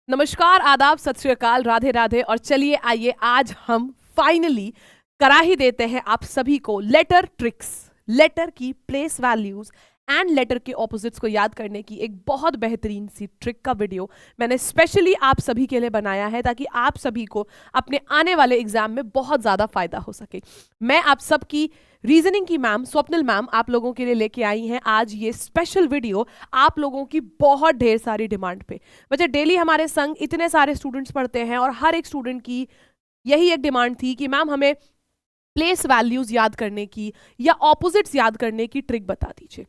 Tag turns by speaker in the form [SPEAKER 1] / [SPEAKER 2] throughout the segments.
[SPEAKER 1] नमस्कार, आदाब, सत श्री अकाल, राधे राधे। और चलिए आइए आज हम फाइनली करा ही देते हैं आप सभी को लेटर ट्रिक्स, लेटर की प्लेस वैल्यूज एंड लेटर के ऑपोजिट्स को याद करने की एक बहुत बेहतरीन सी ट्रिक का वीडियो मैंने स्पेशली आप सभी के लिए बनाया है ताकि आप सभी को अपने आने वाले एग्जाम में बहुत ज़्यादा फायदा हो सके। मैं आप सबकी रीजनिंग की मैम स्वप्निल मैम आप लोगों के लिए लेके आई हैं आज ये स्पेशल वीडियो आप लोगों की बहुत ढेर सारी डिमांड पे। वजह डेली हमारे संग इतने सारे स्टूडेंट्स पढ़ते हैं और हर एक स्टूडेंट की यही एक डिमांड थी कि मैम हमें प्लेस वैल्यूज याद करने की या ऑपोजिट्स याद करने की ट्रिक बता दीजिए।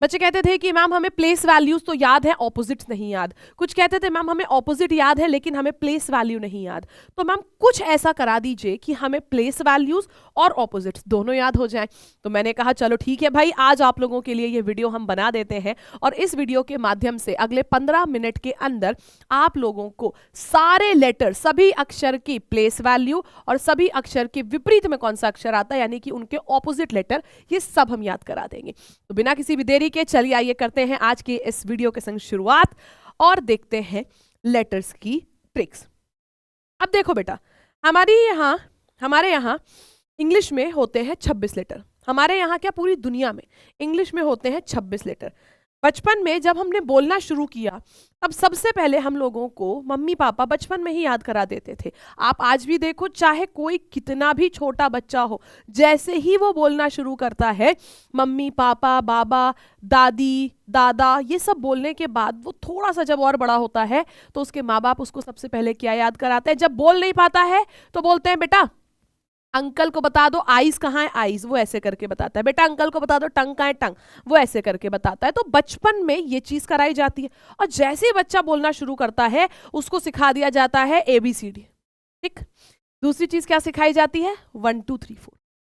[SPEAKER 1] बच्चे कहते थे कि मैम हमें प्लेस वैल्यूज तो याद है, ऑपोजिट्स नहीं याद। कुछ कहते थे मैम हमें ऑपोजिट याद है लेकिन हमें प्लेस वैल्यू नहीं याद। तो मैम कुछ ऐसा करा दीजिए कि हमें प्लेस वैल्यूज और ऑपोजिट्स दोनों याद हो जाएं। तो मैंने कहा चलो ठीक है भाई, आज आप लोगों के लिए ये वीडियो हम बना देते हैं और इस वीडियो के माध्यम से अगले 15 मिनट के अंदर आप लोगों को सारे लेटर, सभी अक्षर की प्लेस वैल्यू और सभी अक्षर के विपरीत में कौन सा अक्षर आता है यानी कि उनके ऑपोजिट लेटर, ये सब हम याद करा देंगे। तो बिना किसी भी देरी के चलिए आइए करते हैं आज के इस वीडियो के संग शुरुआत और देखते हैं लेटर्स की ट्रिक्स। अब देखो बेटा, हमारे यहाँ इंग्लिश में होते हैं 26 लेटर। हमारे यहाँ क्या पूरी दुनिया में इंग्लिश में होते हैं 26 लेटर। बचपन में जब हमने बोलना शुरू किया तब सबसे पहले हम लोगों को मम्मी पापा बचपन में ही याद करा देते थे। आप आज भी देखो, चाहे कोई कितना भी छोटा बच्चा हो, जैसे ही वो बोलना शुरू करता है मम्मी पापा बाबा दादी दादा ये सब बोलने के बाद वो थोड़ा सा जब और बड़ा होता है तो उसके माँ बाप उसको सबसे पहले क्या याद कराते हैं। जब बोल नहीं पाता है तो बोलते हैं बेटा अंकल को बता दो आईज कहाँ है, आईज, वो ऐसे करके बताता है। बेटा अंकल को बता दो टंग कहाँ है, टंग, वो ऐसे करके बताता है। तो बचपन में ये चीज कराई जाती है और जैसे ही बच्चा बोलना शुरू करता है उसको सिखा दिया जाता है ABCD। ठीक, दूसरी चीज क्या सिखाई जाती है 1 2 3 4।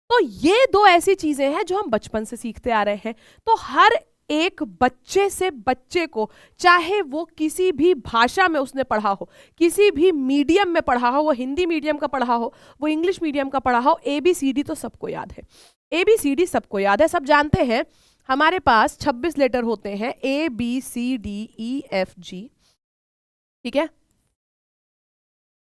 [SPEAKER 1] तो ये दो ऐसी चीजें हैं जो हम बचपन से सीखते आ रहे हैं। तो हर एक बच्चे से बच्चे को, चाहे वो किसी भी भाषा में उसने पढ़ा हो, किसी भी मीडियम में पढ़ा हो, वो हिंदी मीडियम का पढ़ा हो, वो इंग्लिश मीडियम का पढ़ा हो, ABCD तो सबको याद है। ABCD सबको याद है, सब जानते हैं। हमारे पास 26 लेटर होते हैं ABCDEFG, ठीक है,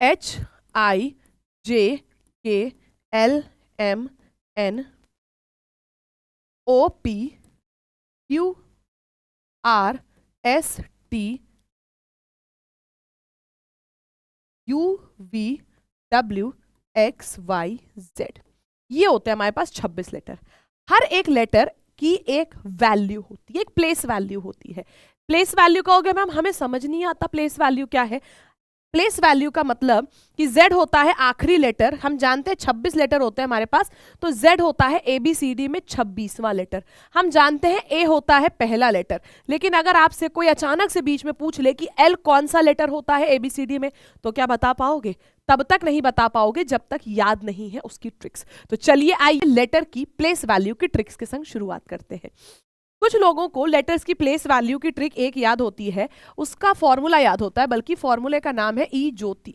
[SPEAKER 1] HIJKLMNOPQRSTUVWXYZ, ये होते हैं हमारे पास 26 लेटर। हर एक लेटर की एक वैल्यू होती है, एक प्लेस वैल्यू होती है। प्लेस वैल्यू कहोगे मैम हमें समझ नहीं आता प्लेस वैल्यू क्या है। प्लेस वैल्यू का मतलब कि Z होता है आखिरी लेटर। हम जानते हैं 26 लेटर होते हैं हमारे पास, तो Z होता है ABCD में 26वां लेटर। हम जानते हैं A होता है पहला लेटर, लेकिन अगर आपसे कोई अचानक से बीच में पूछ ले कि L कौन सा लेटर होता है ABCD में, तो क्या बता पाओगे? तब तक नहीं बता पाओगे जब तक याद नहीं है उसकी ट्रिक्स। तो चलिए आइए लेटर की प्लेस वैल्यू की ट्रिक्स के संग शुरुआत करते हैं। कुछ लोगों को लेटर्स की प्लेस वैल्यू की ट्रिक एक याद होती है, उसका फॉर्मूला याद होता है, बल्कि फॉर्मूले का नाम है ई ज्योति।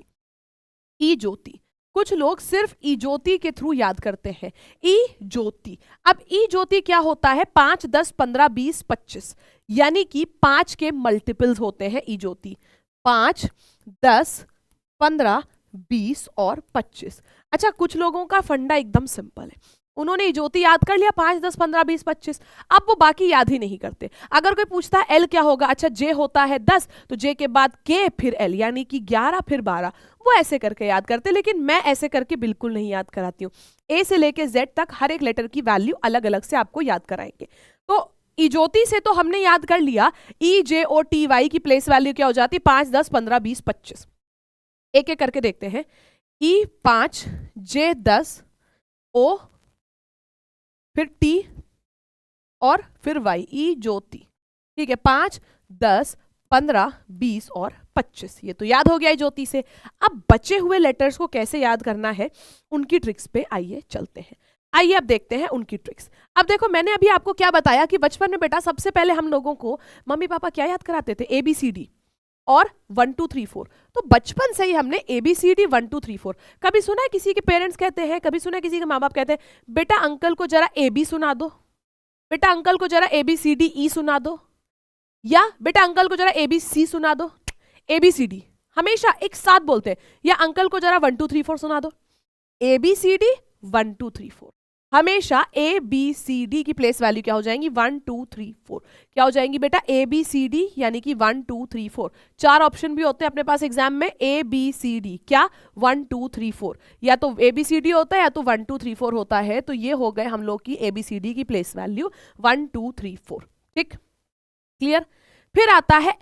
[SPEAKER 1] ई ज्योति कुछ लोग सिर्फ ई ज्योति के थ्रू याद करते हैं। ई ज्योति, अब ई ज्योति क्या होता है 5 10 15 20 25, यानी कि 5 के मल्टीपल्स होते हैं ई ज्योति। 5 10 15 20 और 25। अच्छा, कुछ लोगों का फंडा एकदम सिंपल है, उन्होंने ज्योति याद कर लिया 5 10 15 20 25, अब वो बाकी याद ही नहीं करते। अगर कोई पूछता है एल क्या होगा, अच्छा जे होता है 10, तो जे के बाद के फिर एल यानी कि 11 फिर 12, वो ऐसे करके याद करते। लेकिन मैं ऐसे करके बिल्कुल नहीं याद कराती हूँ। ए से लेके जेड तक हर एक लेटर की वैल्यू अलग अलग से आपको याद कराएंगे। तो ई ज्योति से तो हमने याद कर लिया, EJOTY की प्लेस वैल्यू क्या हो जाती 5 10 15 20 25। एक एक करके देखते हैं। E5 J10 O फिर T और फिर Y, ई ज्योति। ठीक है, 5 10 15 20 और 25, ये तो याद हो गया ज्योति से। अब बचे हुए लेटर्स को कैसे याद करना है उनकी ट्रिक्स पे आइए चलते हैं। आइए अब देखते हैं उनकी ट्रिक्स। अब देखो, मैंने अभी आपको क्या बताया कि बचपन में बेटा सबसे पहले हम लोगों को मम्मी पापा क्या याद कराते थे ABCD और 1 2 3 4। तो बचपन से ही हमने ABCD 1 2 3 4। कभी सुना है किसी के पेरेंट्स कहते हैं, कभी सुना है किसी के माँ बाप कहते हैं बेटा अंकल को जरा AB सुना दो, बेटा अंकल को जरा ABCDE सुना दो, या बेटा अंकल को जरा ABC सुना दो। ABCD हमेशा एक साथ बोलते हैं, या अंकल को जरा 1 2 3 4 सुना दो, ABCD 1 2 3 4। हमेशा ABCD की प्लेस वैल्यू क्या हो जाएंगी 1 2 3 4। क्या हो जाएंगी बेटा ABCD यानी कि 1 2 3 4। 4 ऑप्शन भी होते हैं अपने पास एग्जाम में, ABCD क्या 1 2 3 4, या तो ABCD होता है या तो 1 2 3 4 होता है। तो ये हो गए हम लोग की ABCD की प्लेस वैल्यू 1 2 3 4। ठीक, क्लियर। फिर आता है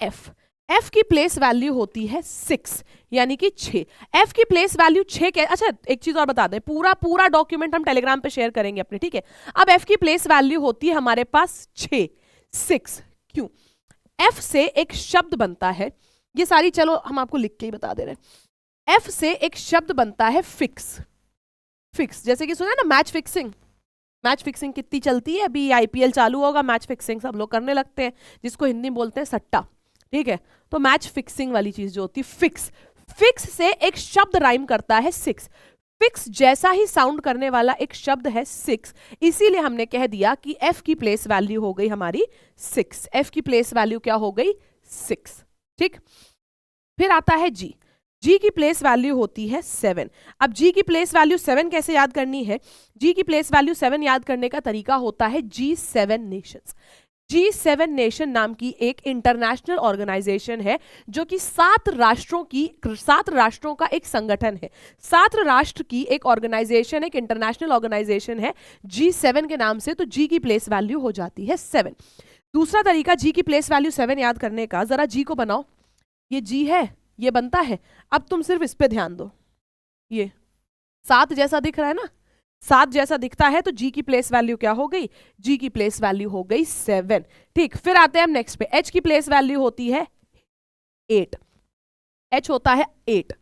[SPEAKER 1] F की प्लेस वैल्यू होती है 6 यानी कि 6। F की प्लेस वैल्यू 6 के, अच्छा एक चीज और बता दें, पूरा डॉक्यूमेंट हम टेलीग्राम पे शेयर करेंगे अपने, ठीक है। अब F की प्लेस वैल्यू होती है हमारे पास 6। क्यों? F से एक शब्द बनता है, ये सारी चलो हम आपको लिख के ही बता दे रहे हैं। F से एक शब्द बनता है फिक्स, जैसे कि सुना ना मैच फिक्सिंग कितनी चलती है, अभी IPL चालू होगा, मैच फिक्सिंग सब लोग करने लगते हैं, जिसको हिंदी में बोलते हैं सट्टा, ठीक है। तो मैच फिक्सिंग वाली चीज जो होती है फिक्स से एक शब्द राइम करता है 6। फिक्स जैसा ही साउंड करने वाला एक शब्द है 6, इसीलिए हमने कह दिया कि F की प्लेस वैल्यू हो गई हमारी 6। F की प्लेस वैल्यू क्या हो गई 6। ठीक, फिर आता है G की प्लेस वैल्यू होती है 7। अब G की प्लेस वैल्यू 7 कैसे याद करनी है? G की प्लेस वैल्यू 7 याद करने का तरीका होता है G7 नेशंस। G7 नेशन नाम की एक इंटरनेशनल ऑर्गेनाइजेशन है जो कि 7 राष्ट्रों का एक संगठन है। 7 राष्ट्र की एक ऑर्गेनाइजेशन, एक इंटरनेशनल ऑर्गेनाइजेशन है G7 के नाम से। तो G की प्लेस वैल्यू हो जाती है 7। दूसरा तरीका G की प्लेस वैल्यू 7 याद करने का, जरा G को बनाओ, ये G है, ये बनता है। अब तुम सिर्फ इस पे ध्यान दो, ये 7 जैसा दिख रहा है ना, 7 जैसा दिखता है, तो G की प्लेस वैल्यू क्या हो गई? G की प्लेस वैल्यू हो गई 7। ठीक, फिर आते हैं हम नेक्स्ट पे। H की प्लेस वैल्यू होती है 8। H होता है 8।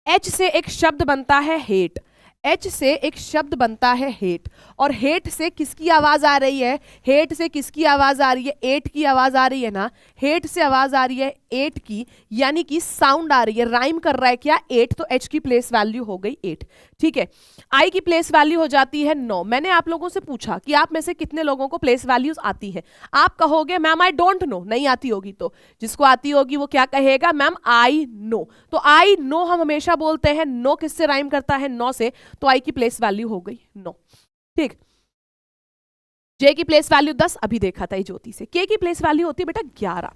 [SPEAKER 1] H से एक शब्द बनता है हेट। H से एक शब्द बनता है हेट, और हेट से किसकी आवाज आ रही है? हेट से किसकी आवाज आ रही है? 8 की आवाज आ रही है ना। हेट से आवाज आ रही है 8 की, यानी कि साउंड आ रही है, राइम कर रहा है क्या? 8। तो H की प्लेस वैल्यू हो गई 8। ठीक है, I की प्लेस वैल्यू हो जाती है 9। मैंने आप लोगों से पूछा कि आप में से कितने लोगों को प्लेस वैल्यूज आती है। आप कहोगे मैम आई डोंट नो, नहीं आती होगी। तो जिसको आती होगी वो क्या कहेगा? Ma'am I know. तो आई नो हम हमेशा बोलते हैं, नो किससे राइम करता है? 9 से। तो I की प्लेस वैल्यू हो गई 9। ठीक, J की प्लेस वैल्यू 10 अभी देखा था ज्योति से। K की प्लेस वैल्यू होती है बेटा 11।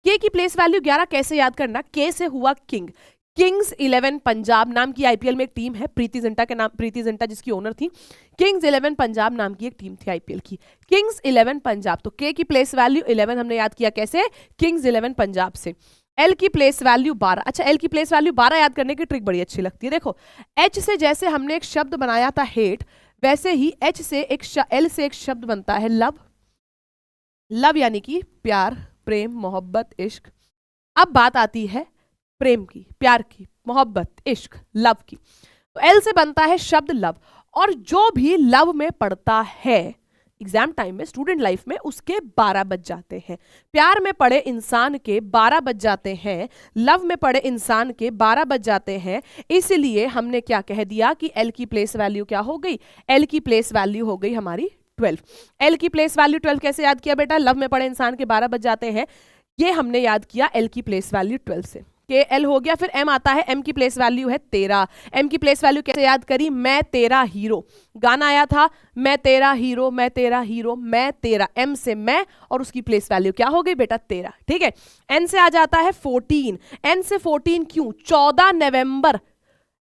[SPEAKER 1] K की प्लेस वैल्यू 11 कैसे याद करना? K से हुआ किंग्स 11 पंजाब नाम की IPL में एक टीम है, प्रीति जिंटा जिसकी ओनर थी। किंग्स 11 पंजाब नाम की एक टीम थी IPL की, किंग्स 11 पंजाब। तो K की प्लेस वैल्यू 11 हमने याद किया कैसे? किंग्स 11 पंजाब से। L की प्लेस वैल्यू 12। अच्छा, L की प्लेस वैल्यू 12 याद करने की ट्रिक बड़ी अच्छी लगती है। देखो, H से जैसे हमने एक शब्द बनाया था हेट, वैसे ही L से एक शब्द बनता है लव यानी कि प्यार, प्रेम, मोहब्बत, इश्क। अब बात आती है प्रेम की, प्यार की, मोहब्बत, इश्क, लव की। तो L से बनता है शब्द लव, और जो भी लव में पढ़ता है एग्जाम टाइम में, स्टूडेंट लाइफ में, उसके 12 बज जाते हैं। प्यार में पढ़े इंसान के 12 बज जाते हैं, लव में पढ़े इंसान के 12 बज जाते हैं। इसलिए हमने क्या कह दिया कि L की प्लेस वैल्यू क्या हो गई? L की प्लेस वैल्यू हो गई हमारी 12। L की प्लेस वैल्यू 12 कैसे याद किया बेटा? लव में पढ़े इंसान के 12 बज जाते हैं, ये हमने याद किया L की प्लेस वैल्यू 12 से। के L हो गया। फिर M आता है, M की प्लेस वैल्यू है 13। M की प्लेस वैल्यू कैसे याद करी? मैं तेरा हीरो, गाना आया था, मैं तेरा हीरो, मैं तेरा हीरो, मैं तेरा। M से मैं, और उसकी प्लेस वैल्यू क्या हो गई बेटा? 13। ठीक है, N से आ जाता है 14। N से 14 क्यों? 14 नवंबर।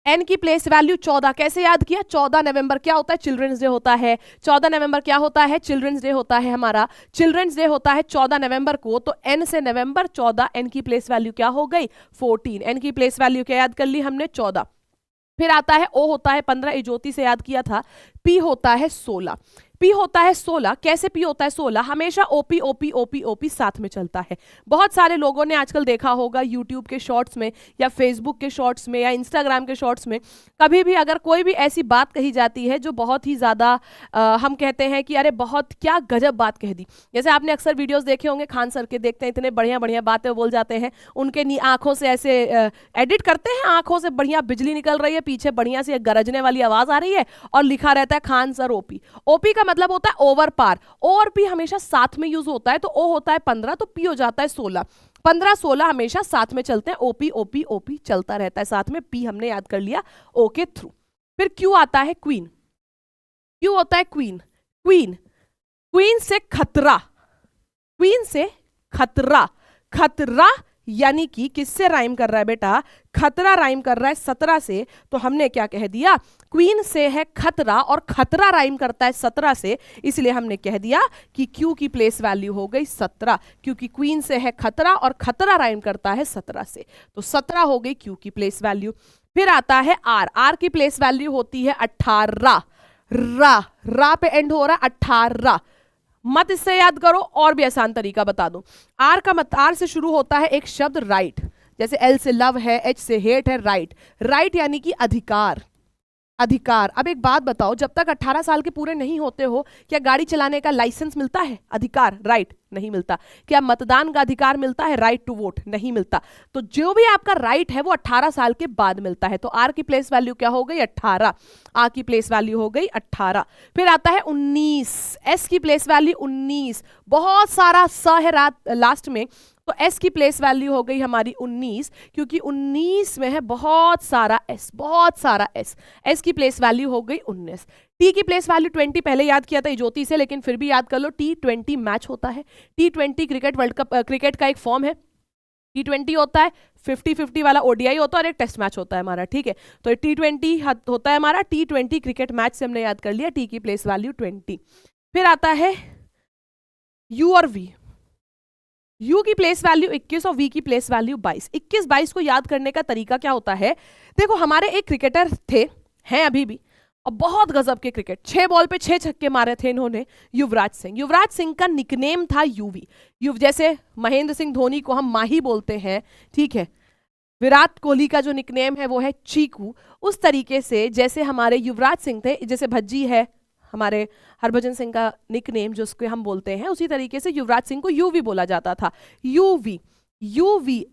[SPEAKER 1] N की प्लेस वैल्यू 14 कैसे याद किया? 14 नवंबर क्या होता है? चिल्ड्रंस डे होता है। 14 नवंबर क्या होता है? चिल्ड्रंस डे होता है हमारा। चिल्ड्रंस डे होता है 14 नवंबर को। तो N से नवंबर 14, N की प्लेस वैल्यू क्या हो गई? 14। N की प्लेस वैल्यू क्या याद कर ली हमने? 14। फिर आता है O होता है 15, ज्योति से याद किया था। P होता है 16। P होता है 16। कैसे P होता है 16? हमेशा OP OP OP OP साथ में चलता है। बहुत सारे लोगों ने आजकल देखा होगा यूट्यूब के शॉर्ट्स में, या फेसबुक के शॉर्ट्स में, या इंस्टाग्राम के शॉर्ट्स में, कभी भी अगर कोई भी ऐसी बात कही जाती है जो बहुत ही ज़्यादा हम कहते हैं कि अरे बहुत क्या गजब बात कह दी। जैसे आपने अक्सर वीडियोस देखे होंगे, खान सर के देखते हैं, इतने बढ़िया बढ़िया बातें बोल जाते हैं, उनके आंखों से ऐसे एडिट करते हैं, आंखों से बढ़िया बिजली निकल रही है, पीछे बढ़िया से गरजने वाली आवाज़ आ रही है, और लिखा रहता है खान सर OP। OP का मतलब होता है ओवर पार। O और P हमेशा साथ में यूज होता है, तो O होता है 15, तो P हो जाता है 16। 15 16 हमेशा साथ में चलते हैं, ओपी ओपी ओपी चलता रहता है साथ में, पी हमने याद कर लिया ओ के थ्रू। फिर क्यू आता है क्वीन, क्यू होता है क्वीन, क्वीन क्वीन से खतरा, क्वीन से खतरा, खतरा यानी कि किससे राइम कर रहा है बेटा, खतरा राइम कर रहा है 17 से, तो हमने क्या कह दिया, क्वीन से है खतरा और खतरा राइम करता है 17 से, इसलिए हमने कह दिया कि क्यू की प्लेस वैल्यू हो गई 17, क्योंकि क्वीन से है खतरा और खतरा राइम करता है 17 से, तो 17 हो गई क्यू की प्लेस वैल्यू। फिर आता है आर, आर की प्लेस वैल्यू होती है 18, रा पे एंड हो रहा है 18, मत इससे याद करो, और भी आसान तरीका बता दूं। आर का मत, आर से शुरू होता है एक शब्द राइट, जैसे एल से लव है, एच से हेट है, राइट, राइट यानी कि अधिकार, अधिकार। अब एक बात बताओ, जब तक 18 साल के पूरे नहीं होते हो क्या गाड़ी चलाने का लाइसेंस मिलता है, अधिकार, राइट, नहीं मिलता। क्या मतदान का अधिकार मिलता है, राइट टू वोट, नहीं मिलता। तो जो भी आपका राइट है वो 18 साल के बाद मिलता है। तो आर की प्लेस वैल्यू क्या हो गई, 18, आर की प्लेस वैल्यू हो गई 18। फिर आता है 19, एस की प्लेस वैल्यू 19, बहुत सारा स है लास्ट में, तो एस की प्लेस वैल्यू हो गई हमारी 19, क्योंकि 19 में है बहुत सारा एस, बहुत सारा एस, एस की प्लेस वैल्यू हो गई 19। टी की प्लेस वैल्यू 20 पहले याद किया था ज्योति से, लेकिन फिर भी याद कर लो, T20 मैच होता है, T20 cricket world cup, cricket का एक फॉर्म है, T20 होता है 50-50 वाला ओडीआई होता है और एक टेस्ट मैच होता है हमारा, ठीक है। तो T20 होता है हमारा, T20 क्रिकेट मैच से हमने याद कर लिया, टी की प्लेस वैल्यू 20। फिर आता है यू और वी, U की प्लेस वैल्यू 21 और V की प्लेस वैल्यू 22। 21-22 को याद करने का तरीका क्या होता है, देखो हमारे एक क्रिकेटर थे, हैं अभी भी, और बहुत गजब के क्रिकेट, 6 बॉल पे 6 छक्के मारे थे इन्होंने, युवराज सिंह। युवराज सिंह का निकनेम था यूवी, जैसे महेंद्र सिंह धोनी को हम माही बोलते हैं, ठीक है, विराट कोहली का जो निकनेम है वो है चीकू, उस तरीके से जैसे हमारे युवराज सिंह थे, जैसे भज्जी है हमारे हरभजन सिंह का निकनेम जो उसको हम बोलते हैं, उसी तरीके से युवराज सिंह को यूवी बोला जाता था, यूवी, यूवी,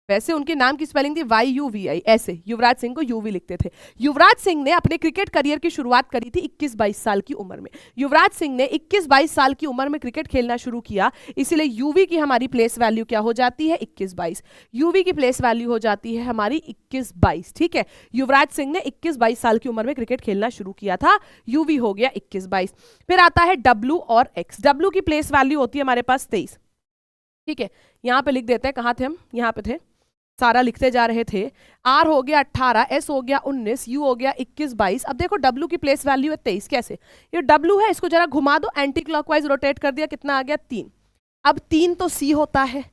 [SPEAKER 1] वैसे उनके नाम की स्पेलिंग थी YUVI, ऐसे युवराज सिंह को यूवी लिखते थे। युवराज सिंह ने अपने क्रिकेट करियर की शुरुआत करी थी 21-22 साल की उम्र में। युवराज सिंह ने 21-22 साल की उम्र में क्रिकेट खेलना शुरू किया, इसलिए यूवी की हमारी प्लेस वैल्यू क्या हो जाती है, 21-22। यूवी की प्लेस वैल्यू हो जाती है हमारी 21-22, ठीक है। युवराज सिंह ने 21-22 साल की उम्र में क्रिकेट खेलना शुरू किया था, यूवी हो गया 21-22। फिर आता है W और X, W की प्लेस वैल्यू होती है हमारे पास 23, ठीक है, यहाँ पे लिख देते हैं, कहाँ थे हम, यहाँ पे थे, सारा लिखते जा रहे थे। आर हो गया 18, एस हो गया 19, यू हो गया 21-22। अब देखो डब्ल्यू की प्लेस वैल्यू है 23, कैसे, ये डब्ल्यू है, इसको जरा घुमा दो, एंटी क्लॉकवाइज रोटेट कर दिया, कितना आ गया 3। अब 3 तो सी होता है,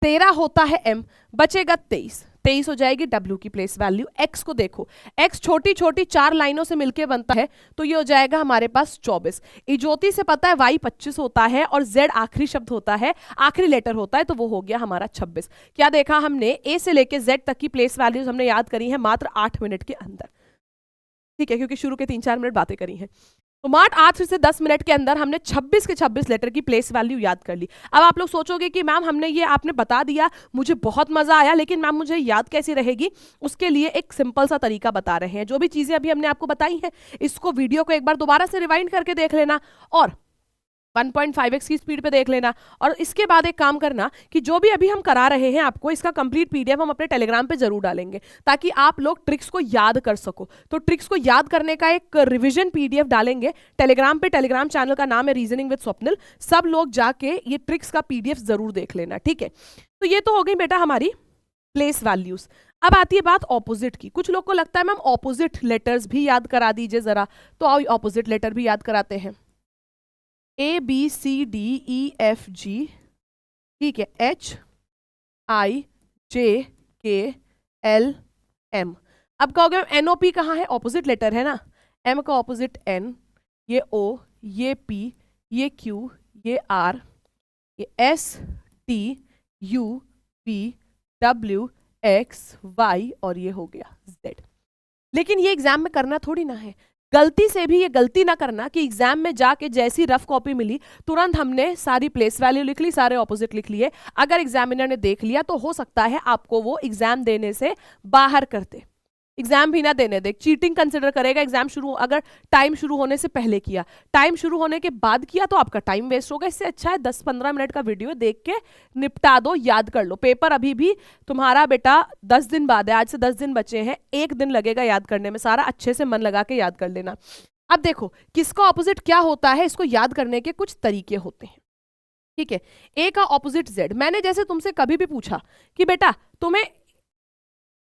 [SPEAKER 1] 13 होता है एम, बचेगा 23, 23 हो जाएगी डब्ल्यू की प्लेस वैल्यू। एक्स को देखो, एक्स छोटी छोटी 4 लाइनों से मिलके बनता है, तो ये हो जाएगा हमारे पास 24। इजोती से पता है वाई 25 होता है और जेड आखिरी शब्द होता है, आखिरी लेटर होता है, तो वो हो गया हमारा 26। क्या देखा हमने, ए से लेके जेड तक की प्लेस वैल्यूज हमने याद करी है मात्र 8 मिनट के अंदर, ठीक है, क्योंकि शुरू के 3-4 मिनट बातें करी हैं। तो मात्र 8 से 10 मिनट के अंदर हमने 26 के 26 लेटर की प्लेस वैल्यू याद कर ली। अब आप लोग सोचोगे कि मैम हमने ये आपने बता दिया, मुझे बहुत मजा आया, लेकिन मैम मुझे याद कैसी रहेगी, उसके लिए एक सिंपल सा तरीका बता रहे हैं। जो भी चीजें अभी हमने आपको बताई हैं, इसको वीडियो को एक बार दोबारा से रिवाइंड करके देख लेना और 1.5x की स्पीड पे देख लेना, और इसके बाद एक काम करना कि जो भी अभी हम करा रहे हैं आपको, इसका कंप्लीट पीडीएफ हम अपने टेलीग्राम पे जरूर डालेंगे, ताकि आप लोग ट्रिक्स को याद कर सको। तो ट्रिक्स को याद करने का एक रिवीजन पीडीएफ डालेंगे टेलीग्राम पे, टेलीग्राम चैनल का नाम है रीजनिंग विद स्वप्निल, सब लोग जाके ये ट्रिक्स का पीडीएफ जरूर देख लेना, ठीक है। तो ये तो हो गई बेटा हमारी प्लेस वैल्यूज। अब आती है बात ऑपोजिट की। कुछ लोग को लगता है मैम ऑपोजिट लेटर्स भी याद करा दीजिए जरा, तो आओ ऑपोजिट लेटर भी याद कराते हैं। ABCDEFG, ठीक है, HIJKLM। अब कहोगे NOP कहाँ है, ऑपोजिट लेटर है ना, M का ऑपोजिट N, ये O, ये P, ये Q, ये R, ये S, T, U, V, W, X, Y और ये हो गया Z। लेकिन ये एग्जाम में करना थोड़ी ना है, गलती से भी ये गलती ना करना कि एग्जाम में जाके जैसी रफ कॉपी मिली तुरंत हमने सारी प्लेस वैल्यू लिख ली, सारे ऑपोजिट लिख लिए। अगर एग्जामिनर ने देख लिया तो हो सकता है आपको वो एग्जाम देने से बाहर कर दे। एग्जाम भी ना देने दे, चीटिंग कंसिडर करेगा एग्जाम शुरू अगर टाइम शुरू होने से पहले किया, टाइम शुरू होने के बाद किया तो आपका टाइम वेस्ट होगा। इससे अच्छा है 10-15 मिनट का वीडियो देख के निपटा दो, याद कर लो। पेपर अभी भी तुम्हारा बेटा 10 दिन बाद है, आज से 10 दिन बचे हैं, 1 दिन लगेगा याद करने में, सारा अच्छे से मन लगा के याद कर लेना। अब देखो किसका ऑपोजिट क्या होता है, इसको याद करने के कुछ तरीके होते हैं, ठीक है। ए का ऑपोजिट जेड। मैंने जैसे तुमसे कभी भी पूछा कि बेटा तुम्हें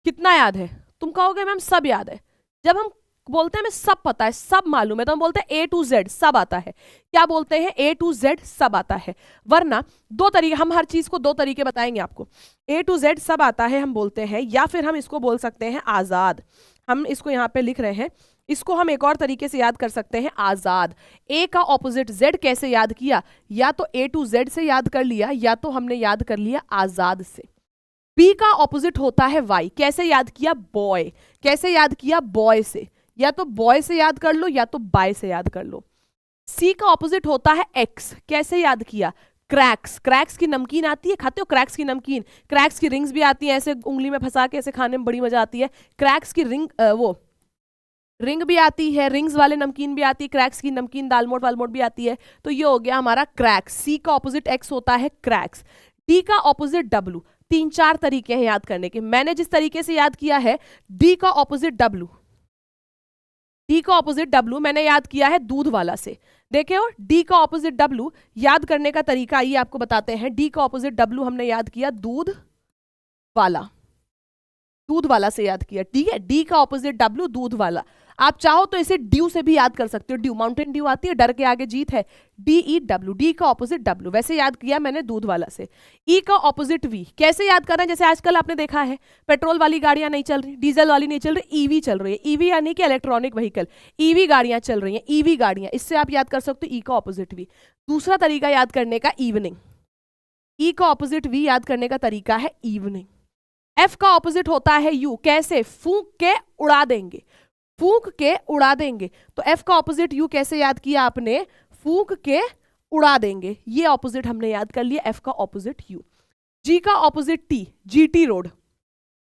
[SPEAKER 1] कितना याद है, तुम कहोगे मैम सब याद है। जब हम बोलते हैं हमें सब पता है, सब मालूम है, तो हम बोलते हैं ए टू जेड सब आता है। क्या बोलते हैं? ए टू जेड सब आता है। वरना दो तरीके, हम हर चीज को दो तरीके बताएंगे आपको। ए टू जेड सब आता है हम बोलते हैं, या फिर हम इसको बोल सकते हैं आजाद। हम इसको यहाँ पे लिख रहे हैं, इसको हम एक और तरीके से याद कर सकते हैं, आजाद। ए का ऑपोजिट जेड कैसे याद किया? या तो ए टू जेड से याद कर लिया, या तो हमने याद कर लिया आजाद से। बी का ऑपोजिट होता है वाई, कैसे याद किया? बॉय। कैसे याद किया? बॉय से। या तो बॉय से याद कर लो, या तो बाय से याद कर लो। सी का ऑपोजिट होता है एक्स, कैसे याद किया? क्रैक्स। क्रैक्स की नमकीन आती है, खाते हो क्रैक्स की नमकीन? क्रैक्स की रिंग्स भी आती है, ऐसे उंगली में फंसा के ऐसे खाने में बड़ी मजा आती है। क्रैक्स की रिंग भी आती है, रिंग्स वाले नमकीन भी आती है, क्रैक्स की नमकीन दालमोट वालमोट भी आती है। तो ये हो गया हमारा क्रैक्स। सी का ऑपोजिट एक्स होता है क्रैक्स। डी का ऑपोजिट डब्लू। 3-4 तरीके हैं याद करने के। मैंने जिस तरीके से याद किया है, डी का ऑपोजिट डब्लू, डी का ऑपोजिट डब्लू मैंने याद किया है दूध वाला से। देखे हो, डी का ऑपोजिट डब्लू याद करने का तरीका आइए आपको बताते हैं। डी का ऑपोजिट डब्लू हमने याद किया दूध वाला, दूध वाला से याद किया, ठीक है। डी का ऑपोजिट डब्लू दूध वाला। आप चाहो तो इसे ड्यू से भी याद कर सकते हो, ड्यू, माउंटेन ड्यू आती है, डर के आगे जीत है, DEW, डी का ऑपोजिट डब्लू, वैसे याद किया मैंने दूध वाला से। ई का ऑपोजिट वी, कैसे याद करना है? जैसे आजकल आपने देखा है पेट्रोल वाली गाड़ियां नहीं चल रही, डीजल वाली नहीं चल रही, ईवी चल रही है। ईवी यानी कि इलेक्ट्रॉनिक व्हीकल, ईवी गाड़ियां चल रही हैं, ईवी गाड़ियां, इससे आप याद कर सकते हो ई का ऑपोजिट वी। दूसरा तरीका याद करने का इवनिंग, ई का ऑपोजिट वी याद करने का तरीका है इवनिंग। एफ का ऑपोजिट होता है यू, कैसे? फूंक के उड़ा देंगे, फूंक के उड़ा देंगे। तो एफ का ऑपोजिट यू कैसे याद किया आपने? फूंक के उड़ा देंगे, ये ऑपोजिट हमने याद कर लिया, एफ का ऑपोजिट यू। जी का opposite T, GT road,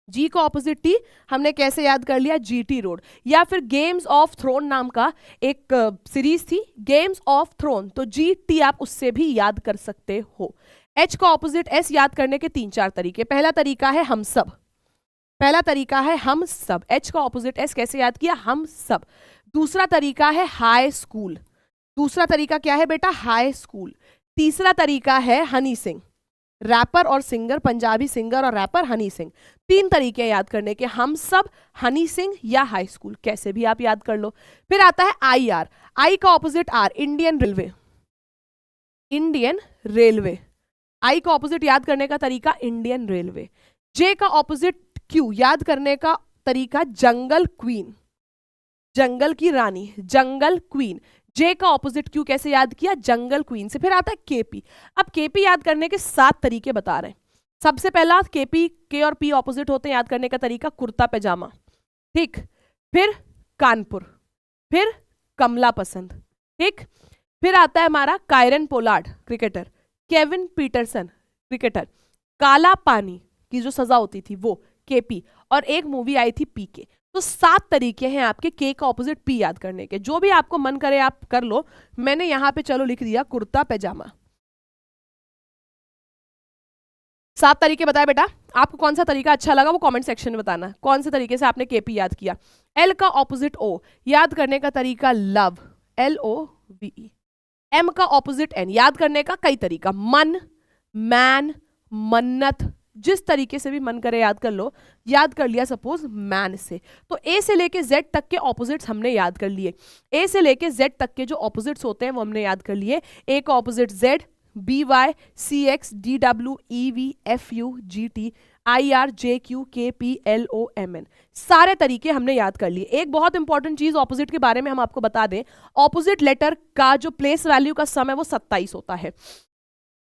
[SPEAKER 1] G का ऑपोजिट टी हमने कैसे याद कर लिया? GT road. या फिर गेम्स ऑफ थ्रोन नाम का एक सीरीज थी, गेम्स ऑफ थ्रोन, तो जीटी आप उससे भी याद कर सकते हो। एच का ऑपोजिट एस याद करने के 3-4 तरीके। पहला तरीका है हम सब, पहला तरीका है हम सब। एच का ऑपोजिट एस कैसे याद किया? हम सब। दूसरा तरीका है हाई स्कूल, दूसरा तरीका क्या है बेटा? High school. तीसरा तरीका है हनी सिंह, रैपर और सिंगर, पंजाबी सिंगर और रैपर हनी सिंह। 3 तरीके याद करने के, हम सब, हनी सिंह या हाई स्कूल, कैसे भी आप याद कर लो। फिर आता है IR, आई का opposite R, Indian railway, Indian railway. I का ऑपोजिट याद करने का तरीका इंडियन रेलवे। जे का ऑपोजिट क्यू याद करने का तरीका जंगल क्वीन, जंगल की रानी, जंगल क्वीन। जे का ऑपोजिट क्यू कैसे याद किया? जंगल क्वीन से। फिर आता है केपी। अब केपी याद करने के 7 तरीके बता रहे हैं। सबसे पहला केपी, के और पी ऑपोजिट होते हैं, याद करने का तरीका कुर्ता पैजामा, ठीक। फिर कानपुर, फिर कमला पसंद, ठीक। फिर आता है हमारा Kieron Pollard cricketer, Kevin Pietersen cricketer, Kala Pani की जो सजा होती थी वो केपी, और एक मूवी आई थी पीके। तो 7 तरीके हैं आपके के का ऑपोजिट पी याद करने के। जो भी आपको मन करे आप कर लो। मैंने यहां पे चलो लिख दिया कुर्ता पैजामा। 7 तरीके बताए बेटा, आपको कौन सा तरीका अच्छा लगा वो कमेंट सेक्शन में बताना, कौन से तरीके से आपने केपी याद किया। एल का ऑपोजिट ओ याद करने का तरीका लव, LOVE। एम का ऑपोजिट एन याद करने का कई तरीका, मन, मैन, मन्नत, जिस तरीके से भी मन करे याद कर लो। याद कर लिया सपोज मैन से, तो ए से लेके जेड तक के ऑपोजिट्स हमने याद कर लिए। ए से लेके जेड तक के जो ऑपोजिट्स होते हैं वो हमने याद कर लिए। ए का opposite Z, BY, CX, DW, EV, FU, GT, IR, JQ, KP, LOMN, सारे तरीके हमने याद कर लिए। एक बहुत इंपॉर्टेंट चीज ऑपोजिट के बारे में हम आपको बता दें, ऑपोजिट लेटर का जो प्लेस वैल्यू का सम है वो 27 होता है।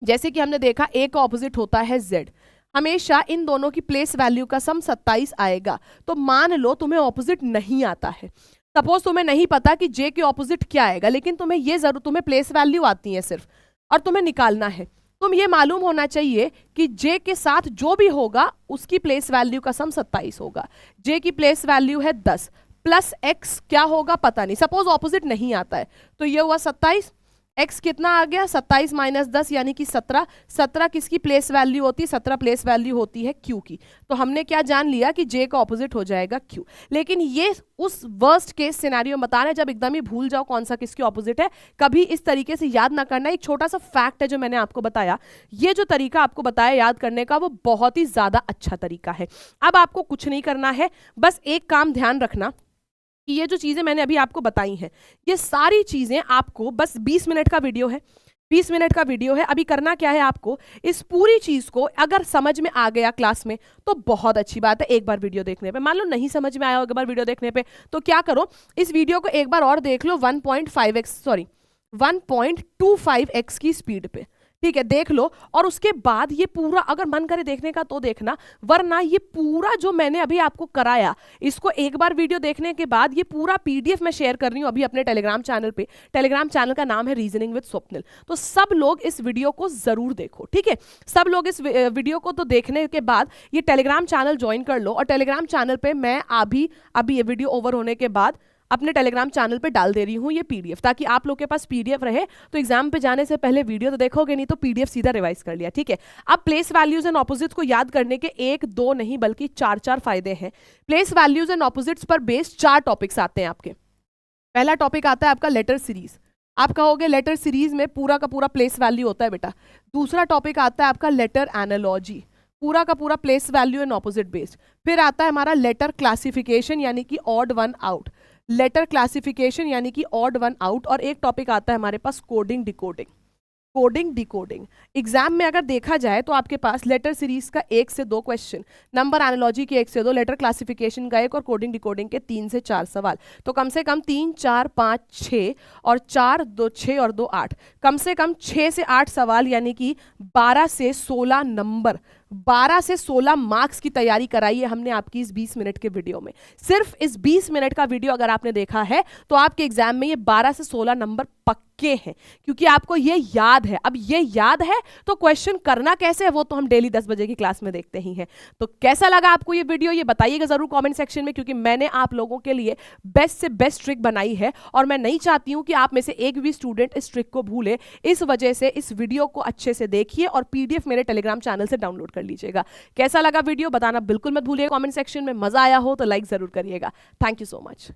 [SPEAKER 1] जैसे कि हमने देखा ए का ऑपोजिट होता है जेड, हमेशा इन दोनों की प्लेस वैल्यू का सम 27 आएगा। तो मान लो तुम्हें ऑपोजिट नहीं आता है, सपोज तुम्हें नहीं पता कि जे के ऑपोजिट क्या आएगा, लेकिन तुम्हें ये जरूर, तुम्हें प्लेस वैल्यू आती है सिर्फ और तुम्हें निकालना है, तुम ये मालूम होना चाहिए कि जे के साथ जो भी होगा उसकी प्लेस वैल्यू का सम 27 होगा। जे की प्लेस वैल्यू है 10 प्लस एक्स क्या होगा पता नहीं, सपोज ऑपोजिट नहीं आता है तो ये हुआ 27, x कितना आ गया 27 माइनस 10 यानी कि 17। 17 किसकी प्लेस वैल्यू होती है? 17 प्लेस वैल्यू होती है q की। तो हमने क्या जान लिया कि j का ऑपोजिट हो जाएगा q। लेकिन ये उस वर्स्ट केस सिनेरियो बता रहे हैं जब एकदम ही भूल जाओ कौन सा किसकी ऑपोजिट है। कभी इस तरीके से याद ना करना। एक छोटा सा फैक्ट है जो मैंने आपको बताया, ये जो तरीका आपको बताया याद करने का वो बहुत ही ज्यादा अच्छा तरीका है। अब आपको कुछ नहीं करना है, बस एक काम ध्यान रखना कि ये जो चीजें मैंने अभी आपको बताई हैं ये सारी चीजें आपको, बस 20 मिनट का वीडियो है, 20 मिनट का वीडियो है। अभी करना क्या है आपको, इस पूरी चीज को अगर समझ में आ गया क्लास में तो बहुत अच्छी बात है। एक बार वीडियो देखने पे, मान लो नहीं समझ में आया एक बार वीडियो देखने पे, तो क्या करो इस वीडियो को एक बार और देख लो 1.25x की स्पीड पे, ठीक है, देख लो। और उसके बाद ये पूरा अगर मन करे देखने का तो देखना, वरना ये पूरा जो मैंने अभी आपको कराया इसको एक बार वीडियो देखने के बाद ये पूरा पीडीएफ मैं शेयर कर रही हूं अभी अपने टेलीग्राम चैनल पे। टेलीग्राम चैनल का नाम है रीजनिंग विद स्वप्निल। तो सब लोग इस वीडियो को जरूर देखो, ठीक है। सब लोग इस वीडियो को तो देखने के बाद ये टेलीग्राम चैनल ज्वाइन कर लो, और टेलीग्राम चैनल पे मैं अभी ये वीडियो ओवर होने के बाद अपने टेलीग्राम चैनल पे डाल दे रही हूँ ये पीडीएफ, ताकि आप लोग के पास पीडीएफ रहे तो एग्जाम पे जाने से पहले वीडियो तो देखोगे नहीं तो पीडीएफ सीधा रिवाइज कर लिया, ठीक है। अब प्लेस वैल्यूज एंड ऑपोजिट्स को याद करने के 1 2 नहीं बल्कि 4 फायदे हैं। प्लेस वैल्यूज एंड ऑपोजिट्स पर बेस्ड 4 टॉपिक्स आते हैं आपके। पहला टॉपिक आता है आपका लेटर सीरीज। आप कहोगे लेटर सीरीज में पूरा का पूरा प्लेस वैल्यू होता है बेटा। दूसरा टॉपिक आता है आपका लेटर एनालॉजी, पूरा का पूरा place value and opposite based. फिर आता है हमारा लेटर क्लासिफिकेशन यानी कि odd one out, letter classification यानी कि ऑड वन आउट। और एक टॉपिक आता है हमारे पास coding decoding. Coding decoding exam में अगर देखा जाए तो आपके पास लेटर सीरीज का 1 से 2 क्वेश्चन, नंबर एनालॉजी के 1 से 2, लेटर क्लासिफिकेशन का 1 और कोडिंग डिकोडिंग के 3 से 4 सवाल। तो कम से कम 3 4 5 6 और 4 2 6 और 2 8, कम से कम 6 से 8 सवाल यानी कि 12 से 16 नंबर, 12 से 16 मार्क्स की तैयारी कराई है हमने आपकी इस 20 मिनट के वीडियो में। सिर्फ इस 20 मिनट का वीडियो अगर आपने देखा है तो आपके एग्जाम में ये 12 से 16 नंबर पक्के हैं, क्योंकि आपको ये याद है। अब ये याद है तो क्वेश्चन करना कैसे है वो तो हम डेली 10 बजे की क्लास में देखते ही हैं। तो कैसा लगा आपको ये वीडियो ये बताइएगा जरूर कमेंट सेक्शन में, क्योंकि मैंने आप लोगों के लिए बेस्ट से बेस्ट ट्रिक बनाई है और मैं नहीं चाहती हूं कि आप में से एक भी स्टूडेंट इस ट्रिक को भूले। इस वजह से इस वीडियो को अच्छे से देखिए और पीडीएफ मेरे टेलीग्राम चैनल से डाउनलोड कर लीजिएगा। कैसा लगा वीडियो बताना बिल्कुल मत भूलिएगा कमेंट सेक्शन में। मजा आया हो तो लाइक जरूर करिएगा। Thank you so much.